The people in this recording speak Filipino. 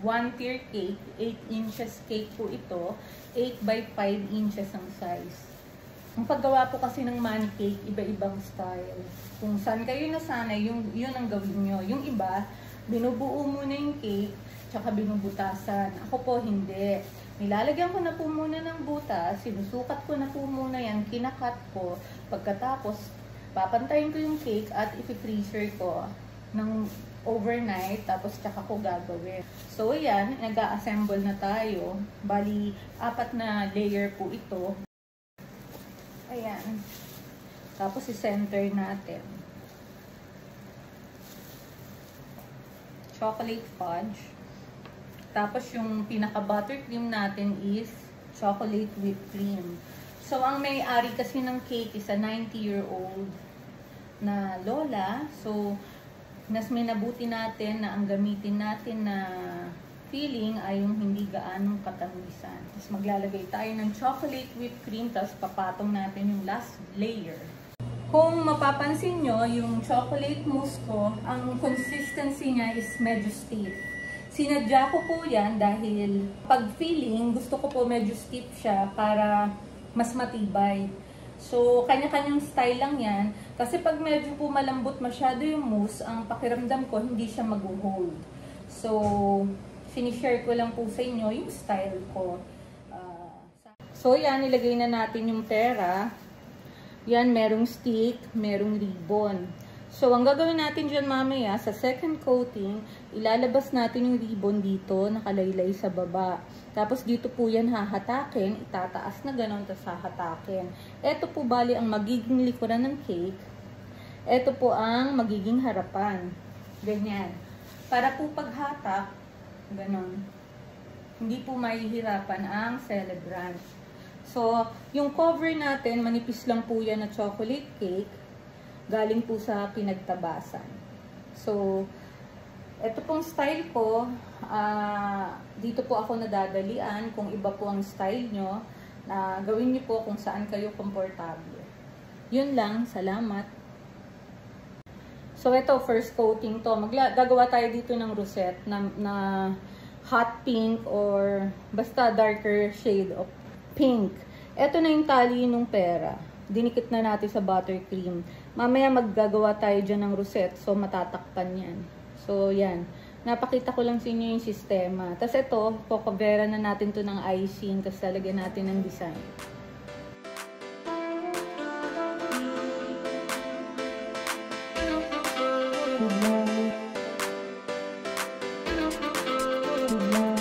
1 tier cake, 8 inches cake po ito, 8 by 5 inches ang size. Ang paggawa po kasi ng man cake, iba-ibang style. Kung saan kayo nasanay, yun ang gawin nyo. Yung iba, binubuo muna yung cake, tsaka binubutasan. Ako po hindi. Nilalagyan ko na po muna ng butas, sinusukat ko na po muna yan, kinakat ko. Pagkatapos, papantayin ko yung cake at ipi-freezer ko ng overnight, tapos tsaka ko gagawin. So, yan, nag-a-assemble na tayo. Bali, 4 na layer po ito. Ayan. Tapos, i-center natin. Chocolate fudge. Tapos, yung pinaka-buttercream natin is chocolate whipped cream. So, ang may-ari kasi ng cake is a 90-year-old na lola. So, mas minabuti natin na ang gamitin natin na filling ay yung hindi gaanong katamisan. Tapos maglalagay tayo ng chocolate whipped cream, tapos papatong natin yung last layer. Kung mapapansin nyo, yung chocolate mousse ko, ang consistency niya is medyo stiff. Sinadya ko po yan dahil pag filling, gusto ko po medyo stiff siya para mas matibay. So, kanya-kanyang style lang yan. Kasi pag medyo po malambot masyado yung mousse, ang pakiramdam ko, hindi siya mag-hold. So, sinishare ko lang po sa inyo yung style ko. So, yan, ilagay na natin yung pera. Yan, merong stick, merong ribbon. So, ang gagawin natin dyan mamaya, sa second coating, ilalabas natin yung ribbon dito, nakalaylay sa baba. Tapos dito po yan hahatakin, itataas na ganon, tapos hahatakin. Ito po bali ang magiging likuran ng cake. Ito po ang magiging harapan. Ganyan. Para po paghatak, ganon. Hindi po mahihirapan ang celebrant. So, yung cover natin, manipis lang po yan na chocolate cake. Galing po sa pinagtabasan. So, ito pong style ko, dito po ako nadadalian. Kung iba po ang style nyo, gawin nyo po kung saan kayo komportable. Yun lang, salamat. So, ito, first coating to. Gagawa tayo dito ng rosette na hot pink or basta darker shade of pink. Ito na yung tali ng pera. Dinikit na natin sa buttercream. Mamaya maggagawa tayo dyan ng rosette. So, matatakpan yan. So, yan. Napakita ko lang sa inyo yung sistema. Tapos ito, kokobera na natin to ng icing. Tapos lalagyan natin ng design. Hello.